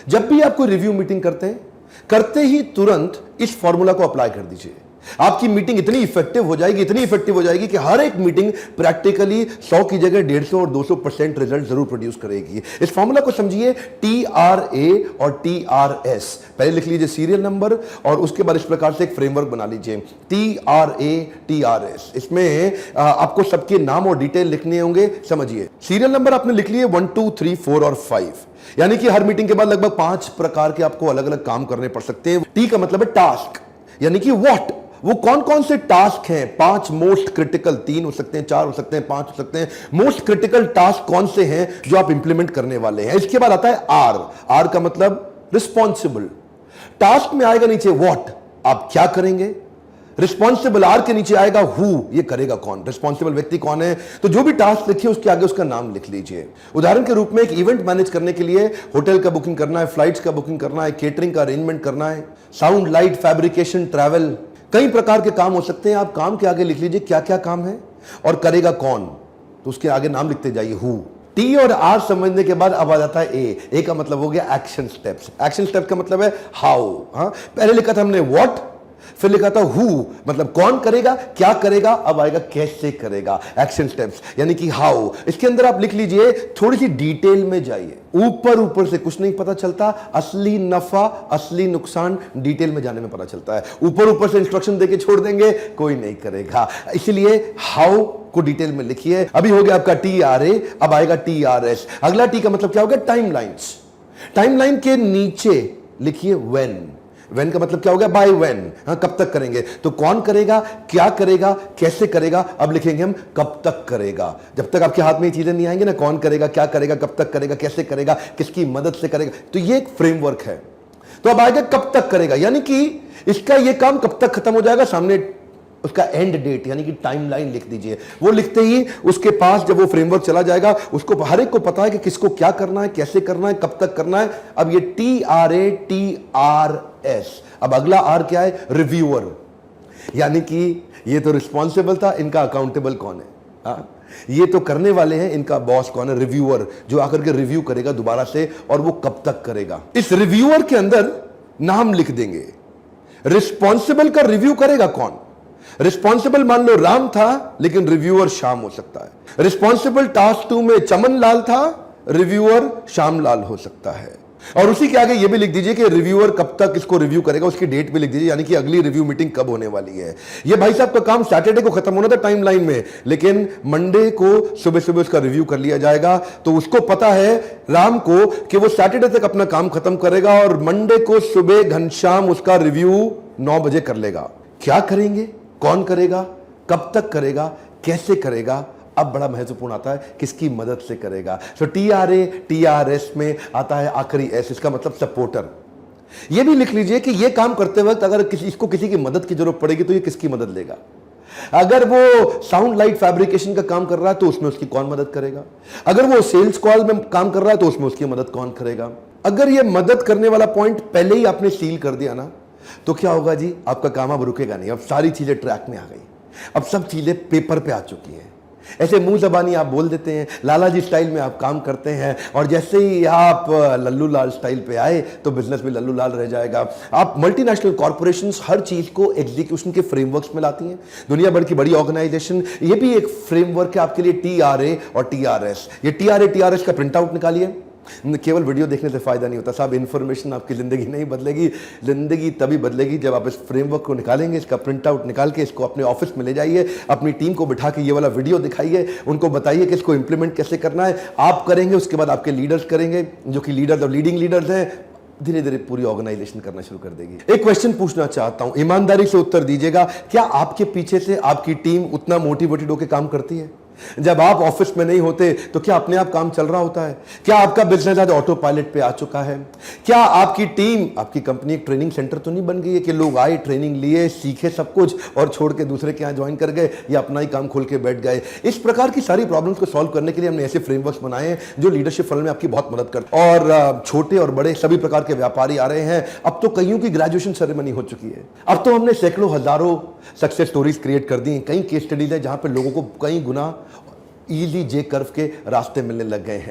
जब भी आप कोई रिव्यू मीटिंग करते हैं, करते ही तुरंत इस फॉर्मूला को अप्लाई कर दीजिए। आपकी मीटिंग इतनी इफेक्टिव हो जाएगी कि हर एक मीटिंग प्रैक्टिकली 100 की जगह 150 और 200% रिजल्ट जरूर प्रोड्यूस करेगी। इस फॉर्मूला को समझिए, TRA और TRS। पहले लिख लीजिए सीरियल नंबर और उसके बाद इस प्रकार से एक फ्रेमवर्क बना लीजिए, TRA TRS। इसमें आपको सबके नाम और डिटेल लिखने होंगे। समझिए, सीरियल नंबर आपने लिख लिए 1 2 3 4 और 5, यानी कि हर मीटिंग के बाद लगभग 5 प्रकार के आपको अलग अलग काम करने पड़ सकते हैं। टी का मतलब है टास्क, यानी कि व्हाट, वो कौन कौन से टास्क हैं। 5 मोस्ट क्रिटिकल, 3 हो सकते हैं, 4 हो सकते हैं, 5 हो सकते हैं। मोस्ट क्रिटिकल टास्क कौन से हैं जो आप इंप्लीमेंट करने वाले हैं। इसके बाद आता है आर का मतलब रिस्पॉन्सिबल। टास्क में आएगा नीचे व्हाट, आप क्या करेंगे। रिस्पॉन्सिबल आर के नीचे आएगा हु, ये करेगा कौन, रिस्पॉन्सिबल व्यक्ति कौन है। तो जो भी टास्क लिखिए उसके आगे उसका नाम लिख लीजिए। उदाहरण के रूप में एक इवेंट मैनेज करने के लिए होटल का बुकिंग करना है, फ्लाइट्स का बुकिंग करना है, केटरिंग का अरेंजमेंट करना है, साउंड लाइट फैब्रिकेशन, ट्रैवल, कई प्रकार के काम हो सकते हैं। आप काम के आगे लिख लीजिए क्या क्या काम है और करेगा कौन, तो उसके आगे नाम लिखते जाइए हु। टी और आर समझने के बाद अब आ जाता है ए का मतलब हो गया एक्शन स्टेप्स। एक्शन स्टेप का मतलब है हाउ। पहले लिखा था हमने व्हाट, फिर लिखा था हु, मतलब कौन करेगा, क्या करेगा, अब आएगा कैसे करेगा, एक्शन स्टेप्स यानी कि हाउ। इसके अंदर आप लिख लीजिए, थोड़ी सी डिटेल में जाइए। ऊपर से कुछ नहीं पता चलता, असली नफा असली नुकसान डिटेल में जाने में पता चलता है। ऊपर से इंस्ट्रक्शन देके छोड़ देंगे, कोई नहीं करेगा। इसलिए हाउ को डिटेल में लिखिए। अभी हो गया आपका TRA, अब आएगा TRS। अगला टी का मतलब क्या हो गया, टाइमलाइंस। टाइमलाइन के नीचे लिखिए व्हेन का मतलब क्या हो गया, बाय व्हेन, कब तक करेंगे। तो कौन करेगा, क्या करेगा, कैसे करेगा। अब लिखेंगे हम कब तक करेगा। जब तक आपके हाथ में ये चीजें नहीं आएंगे ना, कौन करेगा, क्या करेगा, कब तक करेगा, कैसे करेगा, किसकी मदद से करेगा, तो ये एक फ्रेमवर्क है। तो अब आएगा कब तक करेगा, यानी कि इसका ये काम कब तक खत्म हो जाएगा, सामने उसका एंड डेट यानी कि टाइमलाइन लिख दीजिए। वो लिखते ही उसके पास जब वो फ्रेमवर्क चला जाएगा, उसको हर एक को पता है कि किसको क्या करना है, कैसे करना है, कब तक करना है। अब ये TRA TRS। अब अगला आर क्या है, रिव्यूअर, यानी कि ये तो रिस्पॉन्सिबल था, इनका अकाउंटेबल कौन है। ये तो करने वाले हैं, इनका बॉस कौन है, रिव्यूअर, जो आकर के रिव्यू करेगा दोबारा से, और वो कब तक करेगा। इस रिव्यूअर के अंदर नाम लिख देंगे। रिस्पॉन्सिबल का रिव्यू करेगा कौन। रिस्पॉन्सिबल मान लो राम था, लेकिन रिव्यूअर श्याम हो सकता है। रिस्पॉन्सिबल टास्क 2 में चमन लाल था, रिव्यूअर श्याम लाल हो सकता है। और उसी के आगे ये भी लिख दीजिए कि रिव्यूअर कब तक इसको रिव्यू करेगा, उसकी डेट भी लिख दीजिए, यानी कि अगली रिव्यू मीटिंग कब होने वाली है। ये भाई साहब का काम सैटरडे को खत्म होना था टाइमलाइन में, लेकिन मंडे को सुबह सुबह उसका रिव्यू कर लिया जाएगा। तो उसको पता है राम को कि वो सैटरडे तक अपना काम खत्म करेगा और मंडे को सुबह घनश्याम उसका रिव्यू 9 बजे कर लेगा। क्या करेंगे, कौन करेगा, कब तक करेगा, कैसे करेगा। अब बड़ा महत्वपूर्ण आता है किसकी मदद से करेगा। तो TRA TRS में आता है आखिरी S, इसका मतलब सपोर्टर। यह भी लिख लीजिए कि यह काम करते वक्त अगर इसको किसी की मदद की जरूरत पड़ेगी तो ये किसकी मदद लेगा। अगर वो साउंड लाइट फैब्रिकेशन का काम कर रहा है तो उसमें उसकी कौन मदद करेगा। अगर वो सेल्स कॉल में काम कर रहा है तो उसमें उसकी मदद कौन करेगा। अगर ये मदद करने वाला पॉइंट पहले ही आपने सील कर दिया ना, तो क्या होगा जी, आपका काम अब रुकेगा नहीं। अब सारी चीजें ट्रैक में आ गई, अब सब चीजें पेपर पे आ चुकी हैं। ऐसे मुंह जबानी आप बोल देते हैं, लाला जी स्टाइल में आप काम करते हैं, और जैसे ही आप लल्लू लाल स्टाइल पे आए तो बिजनेस भी लल्लू लाल रह जाएगा। आप मल्टीनेशनल कॉर्पोरेशंस हर चीज को एग्जीक्यूशन के फ्रेमवर्क्स में लाती हैं। दुनिया भर की बड़ी ऑर्गेनाइजेशन, ये भी एक फ्रेमवर्क है आपके लिए, TRA और TRS। ये TRA TRS का प्रिंट आउट निकालिए। केवल वीडियो देखने से फायदा नहीं होता साहब, इंफॉर्मेशन आपकी जिंदगी नहीं बदलेगी। जिंदगी तभी बदलेगी जब आप इस फ्रेमवर्क को निकालेंगे। इसका प्रिंट आउट निकाल के इसको अपने ऑफिस में ले जाइए, अपनी टीम को बिठा के ये वाला वीडियो दिखाइए, उनको बताइए कि इसको इंप्लीमेंट कैसे करना है। आप करेंगे, उसके बाद आपके लीडर्स करेंगे, जो कि लीडर्स और लीडिंग लीडर्स हैं। धीरे धीरे पूरी ऑर्गेनाइजेशन करना शुरू कर देगी। एक क्वेश्चन पूछना चाहता हूं, ईमानदारी से उत्तर दीजिएगा। क्या आपके पीछे से आपकी टीम उतना मोटिवेटेड होकर काम करती है? जब आप ऑफिस में नहीं होते तो क्या अपने आप काम चल रहा होता है? क्या आपका बिजनेस आज ऑटो पायलट पे आ चुका है? क्या आपकी टीम, आपकी कंपनी एक ट्रेनिंग सेंटर तो नहीं बन गई है कि लोग आए, ट्रेनिंग लिए, सीखे सब कुछ और छोड़ के दूसरे के यहाँ ज्वाइन कर गए या अपना ही काम खोल के बैठ गए? इस प्रकार की सारी प्रॉब्लम्स को सॉल्व करने के लिए हमने ऐसे फ्रेमवर्क्स बनाए हैं जो लीडरशिप फनल में आपकी बहुत मदद करते हैं। और छोटे और बड़े सभी प्रकार के व्यापारी आ रहे हैं। अब तो कईयों की ग्रेजुएशन सेरेमनी हो चुकी है। अब तो हमने सैकड़ों हजारों सक्सेस स्टोरीज क्रिएट कर दी हैं। कई केस स्टडीज है जहां पे लोगों को कई गुना इजी जे कर्व के रास्ते मिलने लग गए हैं।